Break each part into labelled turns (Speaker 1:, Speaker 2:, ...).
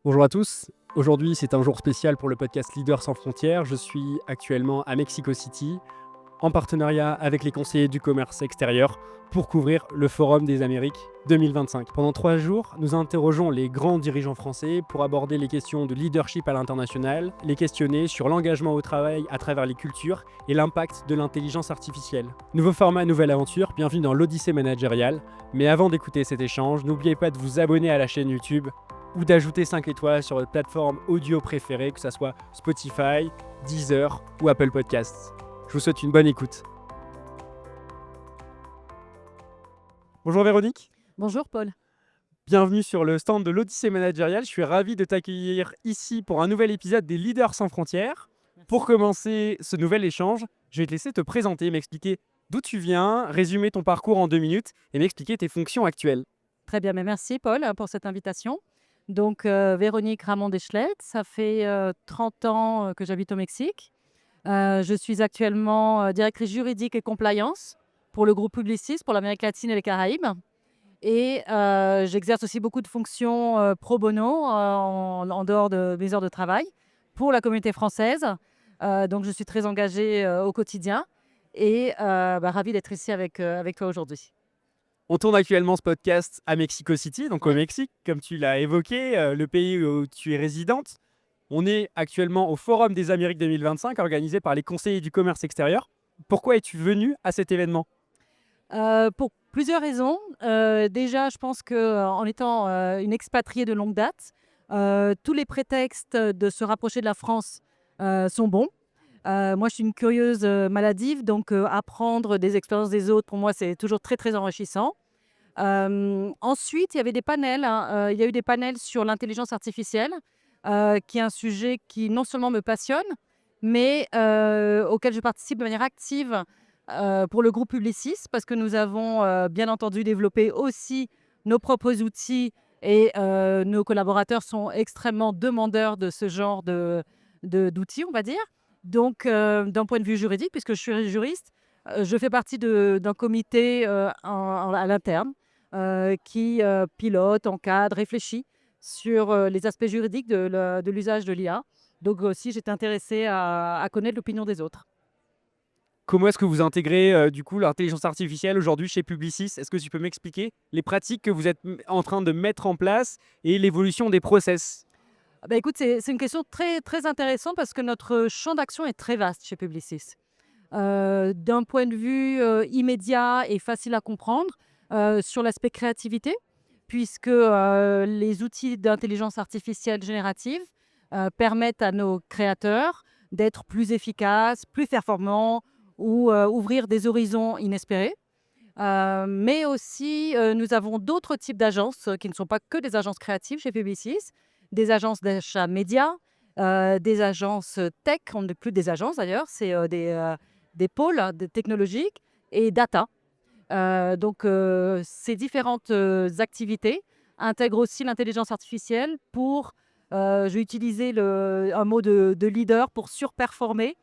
Speaker 1: Bonjour à tous, aujourd'hui c'est un jour spécial pour le podcast Leaders sans frontières. Je suis actuellement à Mexico City en partenariat avec les conseillers du commerce extérieur pour couvrir le Forum des Amériques 2025. Pendant 3 jours, nous interrogeons les grands dirigeants français pour aborder les questions de leadership à l'international, les questionner sur l'engagement au travail à travers les cultures et l'impact de l'intelligence artificielle. Nouveau format, nouvelle aventure, bienvenue dans l'Odyssée managériale. Mais avant d'écouter cet échange, n'oubliez pas de vous abonner à la chaîne YouTube ou d'ajouter 5 étoiles sur votre plateforme audio préférée, que ce soit Spotify, Deezer ou Apple Podcasts. Je vous souhaite une bonne écoute. Bonjour Véronique.
Speaker 2: Bonjour Paul.
Speaker 1: Bienvenue sur le stand de l'Odyssée managériale. Je suis ravi de t'accueillir ici pour un nouvel épisode des Leaders sans frontières. Pour commencer ce nouvel échange, je vais te laisser te présenter, m'expliquer d'où tu viens, résumer ton parcours en 2 minutes et m'expliquer tes fonctions actuelles.
Speaker 2: Très bien, mais merci Paul pour cette invitation. Donc Véronique Ramon-Deschlet, ça fait 30 ans que j'habite au Mexique. Je suis actuellement directrice juridique et compliance pour le groupe Publicis pour l'Amérique latine et les Caraïbes. Et j'exerce aussi beaucoup de fonctions pro bono en dehors de mes heures de travail pour la communauté française. Donc je suis très engagée au quotidien et ravie d'être ici avec toi aujourd'hui.
Speaker 1: On tourne actuellement ce podcast à Mexico City, donc au Mexique, comme tu l'as évoqué, le pays où tu es résidente. On est actuellement au Forum des Amériques 2025, organisé par les conseillers du commerce extérieur. Pourquoi es-tu venu à cet événement ?
Speaker 2: Pour plusieurs raisons. Déjà, je pense qu'en étant une expatriée de longue date, tous les prétextes de se rapprocher de la France sont bons. Moi, je suis une curieuse maladive, donc apprendre des expériences des autres, pour moi, c'est toujours très, très enrichissant. Ensuite, il y avait des panels. Il y a eu des panels sur l'intelligence artificielle, qui est un sujet qui non seulement me passionne, mais auquel je participe de manière active pour le groupe Publicis, parce que nous avons bien entendu développé aussi nos propres outils et nos collaborateurs sont extrêmement demandeurs de ce genre d'outils, on va dire. Donc, d'un point de vue juridique, puisque je suis juriste, je fais partie d'un comité à l'interne qui pilote, encadre, réfléchit sur les aspects juridiques de l'usage de l'IA. Donc aussi, j'étais intéressée à connaître l'opinion des autres.
Speaker 1: Comment est-ce que vous intégrez du coup l'intelligence artificielle aujourd'hui chez Publicis ? Est-ce que tu peux m'expliquer les pratiques que vous êtes en train de mettre en place et l'évolution des process ?
Speaker 2: Écoute, c'est une question très, très intéressante parce que notre champ d'action est très vaste chez Publicis. D'un point de vue immédiat et facile à comprendre, sur l'aspect créativité, puisque les outils d'intelligence artificielle générative permettent à nos créateurs d'être plus efficaces, plus performants ou ouvrir des horizons inespérés. Mais aussi, nous avons d'autres types d'agences qui ne sont pas que des agences créatives chez Publicis, des agences d'achat médias, des agences tech, on n'est plus des agences d'ailleurs, c'est des pôles technologiques et data. Donc, ces différentes activités intègrent aussi l'intelligence artificielle pour, je vais utiliser un mot de leader, pour surperformer,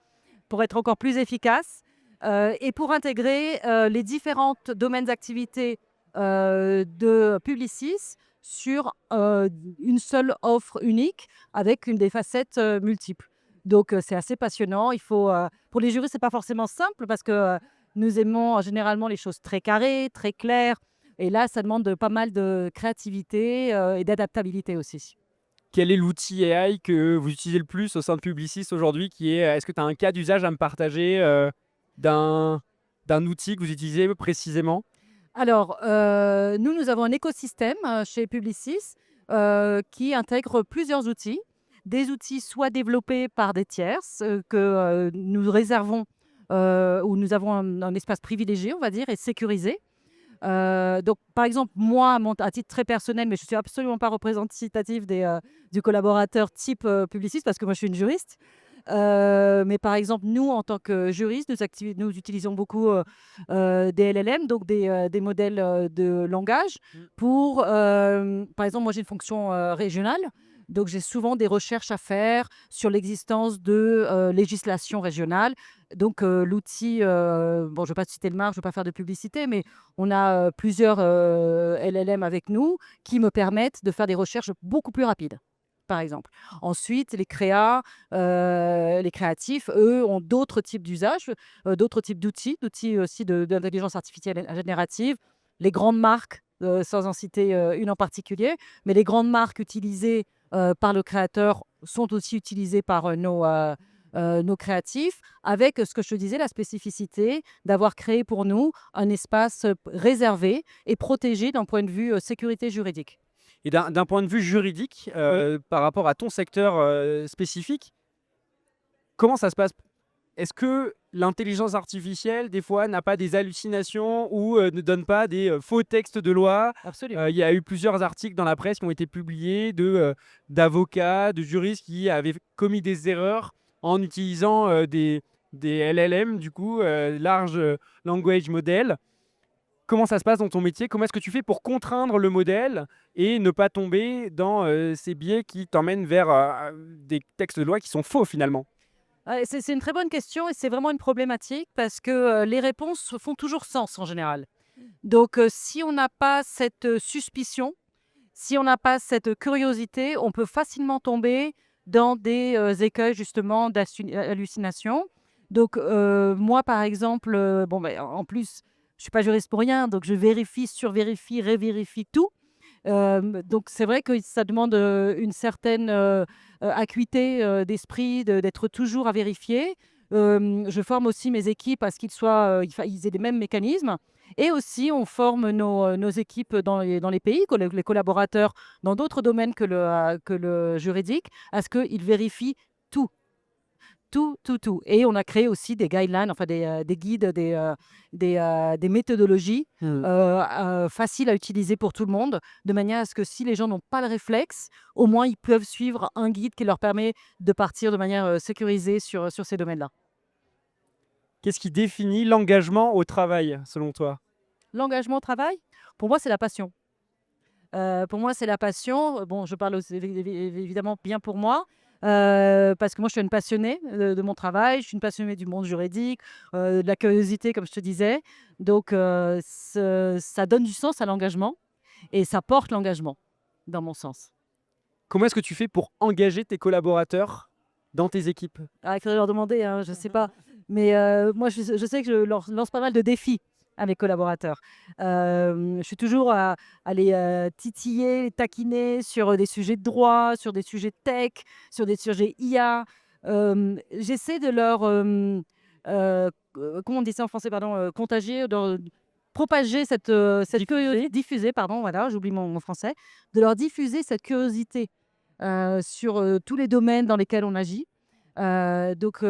Speaker 2: pour être encore plus efficace et pour intégrer les différents domaines d'activité de Publicis sur une seule offre unique avec des facettes multiples. Donc, c'est assez passionnant. Pour les juristes, ce n'est pas forcément simple parce que nous aimons généralement les choses très carrées, très claires. Et là, ça demande pas mal de créativité et d'adaptabilité aussi.
Speaker 1: Quel est l'outil AI que vous utilisez le plus au sein de Publicis aujourd'hui Est-ce que tu as un cas d'usage à me partager d'un outil que vous utilisez précisément ?
Speaker 2: Alors, nous avons un écosystème chez Publicis qui intègre plusieurs outils. Des outils soit développés par des tierces que nous réservons, où nous avons un espace privilégié, on va dire, et sécurisé. Donc, par exemple, moi, à titre très personnel, mais je ne suis absolument pas représentative du collaborateur type Publicis, parce que moi, je suis une juriste. Mais par exemple, nous, en tant que juristes, nous utilisons beaucoup des LLM, donc des modèles de langage pour, par exemple, moi, j'ai une fonction régionale. Donc, j'ai souvent des recherches à faire sur l'existence de législation régionale. Donc, l'outil, bon, je ne vais pas citer le marque, je ne vais pas faire de publicité, mais on a plusieurs LLM avec nous qui me permettent de faire des recherches beaucoup plus rapides. par exemple. Ensuite, les créatifs, eux, ont d'autres types d'usages, d'autres types d'outils aussi d'intelligence artificielle générative. Les grandes marques, sans en citer une en particulier, mais les grandes marques utilisées par le créateur sont aussi utilisées par nos créatifs, avec ce que je te disais, la spécificité d'avoir créé pour nous un espace réservé et protégé d'un point de vue sécurité juridique.
Speaker 1: Et d'un point de vue juridique, par rapport à ton secteur spécifique, comment ça se passe? Est-ce que l'intelligence artificielle, des fois, n'a pas des hallucinations ou ne donne pas des faux textes de loi?
Speaker 2: Absolument.
Speaker 1: Il y a eu plusieurs articles dans la presse qui ont été publiés d'avocats, de juristes qui avaient commis des erreurs en utilisant des LLM, du coup, Large Language Model. Comment ça se passe dans ton métier? Comment est-ce que tu fais pour contraindre le modèle et ne pas tomber dans ces biais qui t'emmènent vers des textes de loi qui sont faux finalement?
Speaker 2: C'est une très bonne question et c'est vraiment une problématique parce que les réponses font toujours sens en général. Donc, si on n'a pas cette suspicion, si on n'a pas cette curiosité, on peut facilement tomber dans des écueils justement d'hallucination. Donc, moi, par exemple, bon, ben, en plus, je suis pas juriste pour rien, donc je vérifie, survérifie, révérifie tout. Donc c'est vrai que ça demande, une certaine, acuité, d'esprit, d'être toujours à vérifier. Je forme aussi mes équipes à ce qu'ils soient, ils aient les mêmes mécanismes et aussi on forme nos équipes dans les pays, les collaborateurs dans d'autres domaines que le juridique, à ce qu'ils vérifient tout. Tout et on a créé aussi des guidelines, enfin des guides, des méthodologies,
Speaker 1: Mmh.
Speaker 2: faciles à utiliser pour tout le monde, de manière à ce que si les gens n'ont pas le réflexe, au moins ils peuvent suivre un guide qui leur permet de partir de manière, sécurisée sur ces domaines-là.
Speaker 1: Qu'est-ce qui définit l'engagement au travail, selon toi?
Speaker 2: L'engagement au travail, pour moi, c'est la passion. Pour moi, c'est la passion. Bon, je parle aussi évidemment bien pour moi, parce que moi, je suis une passionnée de mon travail. Je suis une passionnée du monde juridique, de la curiosité, comme je te disais. Donc, ça donne du sens à l'engagement et ça porte l'engagement, dans mon sens.
Speaker 1: Comment est-ce que tu fais pour engager tes collaborateurs dans tes équipes?
Speaker 2: Ah, il faudrait leur demander, hein, je ne sais pas. Mais, moi, je sais que je leur lance pas mal de défis à mes collaborateurs. Je suis toujours à les, titiller, les taquiner sur, des sujets de droit, sur des sujets tech, sur des sujets IA. J'essaie de leur, comment on dit ça en français? Pardon, contagier, propager cette
Speaker 1: Diffuser?
Speaker 2: diffuser, pardon, voilà, j'oublie mon français. De leur diffuser cette curiosité, sur, tous les domaines dans lesquels on agit. Donc,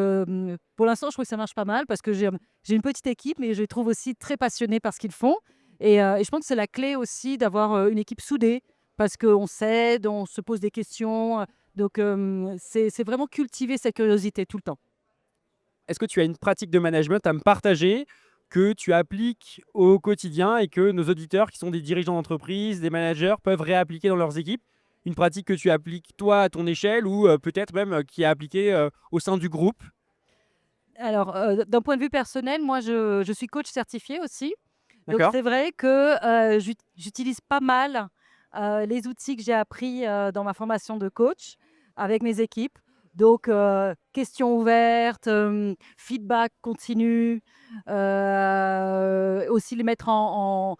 Speaker 2: pour l'instant, je trouve que ça marche pas mal parce que j'ai une petite équipe, mais je les trouve aussi très passionnés par ce qu'ils font et je pense que c'est la clé aussi d'avoir, une équipe soudée parce qu'on s'aide, on se pose des questions, donc c'est vraiment cultiver sa curiosité tout le temps.
Speaker 1: Est-ce que tu as une pratique de management à me partager que tu appliques au quotidien et que nos auditeurs qui sont des dirigeants d'entreprise, des managers peuvent réappliquer dans leurs équipes? Une pratique que tu appliques toi à ton échelle ou peut-être même qui est appliquée au sein du groupe?
Speaker 2: Alors, d'un point de vue personnel, moi je suis coach certifiée aussi. Donc
Speaker 1: D'accord?
Speaker 2: c'est vrai que, j'utilise pas mal, les outils que j'ai appris, dans ma formation de coach avec mes équipes. Donc, questions ouvertes, feedback continu, aussi les mettre en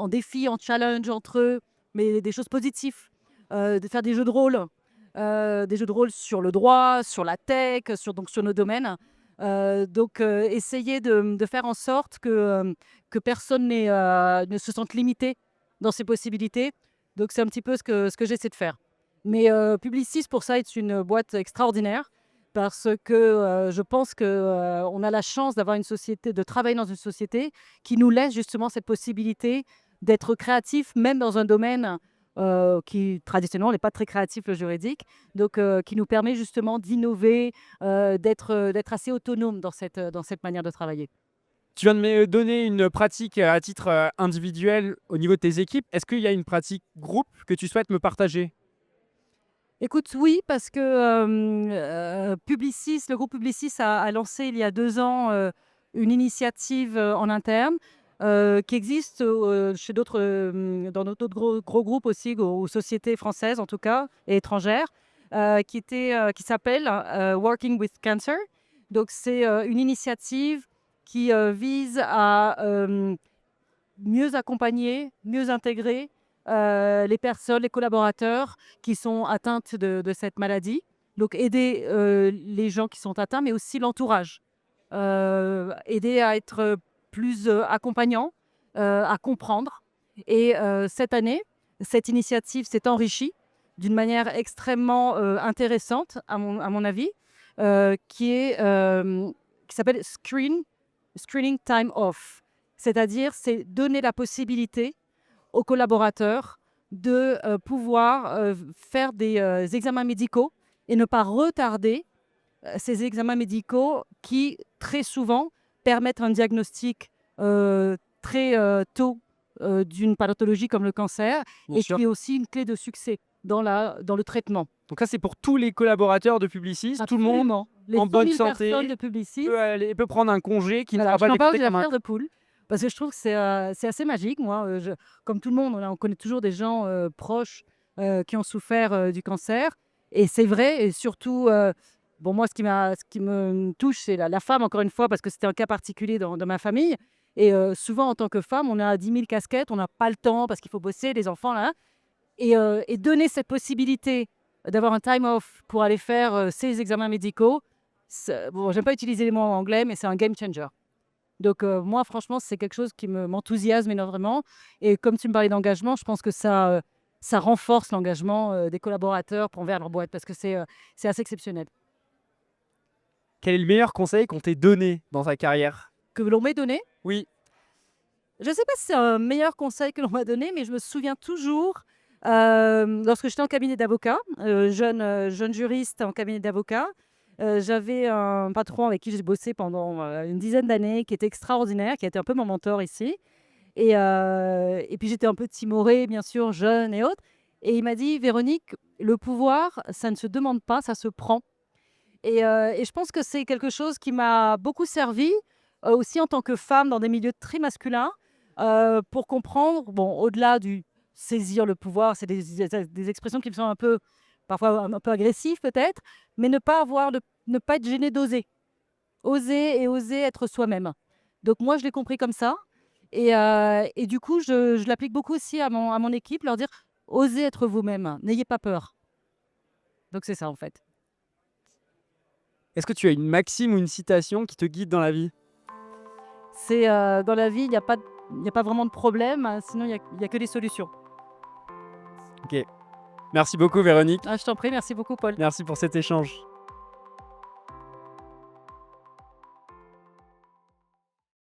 Speaker 2: défi, en challenge entre eux, mais des choses positives. De faire des jeux de rôle sur le droit, sur la tech, sur nos domaines. Donc, essayer de faire en sorte que personne ne se sente limité dans ses possibilités. Donc c'est un petit peu ce que j'essaie de faire. Mais, Publicis pour ça est une boîte extraordinaire parce que, je pense que, on a la chance d'avoir une société de travailler dans une société qui nous laisse justement cette possibilité d'être créatif, même dans un domaine, qui traditionnellement n'est pas très créatif, le juridique. Donc, qui nous permet justement d'innover, d'être assez autonome dans cette manière de travailler.
Speaker 1: Tu viens de me donner une pratique à titre individuel au niveau de tes équipes. Est-ce qu'il y a une pratique groupe que tu souhaites me partager?
Speaker 2: Écoute, oui, parce que, Publicis, le groupe Publicis a lancé il y a 2 ans, une initiative, en interne, qui existe chez d'autres, dans d'autres gros groupes aussi, ou sociétés françaises en tout cas, et étrangères, qui s'appelle Working with Cancer. Donc c'est une initiative qui vise à mieux accompagner, mieux intégrer les personnes, les collaborateurs qui sont atteintes de cette maladie. Donc aider les gens qui sont atteints, mais aussi l'entourage. Aider à être plus accompagnant, à comprendre. Et cette année, cette initiative s'est enrichie d'une manière extrêmement intéressante, à mon avis, qui s'appelle Screening Time Off. C'est-à-dire, c'est donner la possibilité aux collaborateurs de pouvoir faire des examens médicaux et ne pas retarder ces examens médicaux qui, très souvent, permettent un diagnostic très tôt d'une pathologie comme le cancer,
Speaker 1: Bien
Speaker 2: et
Speaker 1: sûr.
Speaker 2: qui est aussi une clé de succès dans le traitement.
Speaker 1: Donc ça, c'est pour tous les collaborateurs de Publicis, tout le monde
Speaker 2: Absolument. Les
Speaker 1: en
Speaker 2: 100
Speaker 1: bonne
Speaker 2: 000
Speaker 1: santé
Speaker 2: personnes de Publicis.
Speaker 1: peut prendre un congé qui ne
Speaker 2: Voilà,
Speaker 1: sera
Speaker 2: je
Speaker 1: pas
Speaker 2: t'en parle
Speaker 1: décompté
Speaker 2: de la
Speaker 1: comme un...
Speaker 2: chair de poule, parce que je trouve que c'est assez magique. Moi, comme tout le monde, on connaît toujours des gens proches qui ont souffert du cancer. Et c'est vrai, et surtout, bon, moi, ce qui me touche, c'est la femme, encore une fois, parce que c'était un cas particulier dans ma famille. Et souvent, en tant que femme, on a 10 000 casquettes, on n'a pas le temps parce qu'il faut bosser, les enfants, là. Et donner cette possibilité d'avoir un time off pour aller faire ces examens médicaux, bon, j'aime pas utiliser les mots en anglais, mais c'est un game changer. Donc moi, franchement, c'est quelque chose qui m'enthousiasme énormément. Et comme tu me parlais d'engagement, je pense que ça renforce l'engagement des collaborateurs envers leur boîte, parce que c'est assez exceptionnel.
Speaker 1: Quel est le meilleur conseil qu'on t'ait donné dans ta carrière?
Speaker 2: Que l'on m'ait donné,
Speaker 1: Oui.
Speaker 2: je ne sais pas si c'est un meilleur conseil que l'on m'a donné, mais je me souviens toujours, lorsque j'étais en cabinet d'avocat, jeune juriste en cabinet d'avocat, j'avais un patron avec qui j'ai bossé pendant une dizaine d'années, qui était extraordinaire, qui a été un peu mon mentor ici. Et puis j'étais un peu timorée, bien sûr, jeune et autres. Et il m'a dit: «Véronique, le pouvoir, ça ne se demande pas, ça se prend». Et je pense que c'est quelque chose qui m'a beaucoup servi, aussi en tant que femme dans des milieux très masculins, pour comprendre, bon, au-delà du saisir le pouvoir, c'est des expressions qui me sont un peu, parfois un peu agressives peut-être, mais ne pas être gêné d'oser. Oser être soi-même. Donc moi, je l'ai compris comme ça. Et du coup, je l'applique beaucoup aussi à mon équipe, leur dire: «Osez être vous-même, n'ayez pas peur». Donc c'est ça, en fait.
Speaker 1: Est-ce que tu as une maxime ou une citation qui te guide dans la vie?
Speaker 2: C'est, dans la vie, il y a pas vraiment de problème, sinon il y a que des solutions.
Speaker 1: Ok. Merci beaucoup, Véronique.
Speaker 2: Ah, je t'en prie, merci beaucoup Paul.
Speaker 1: Merci pour cet échange.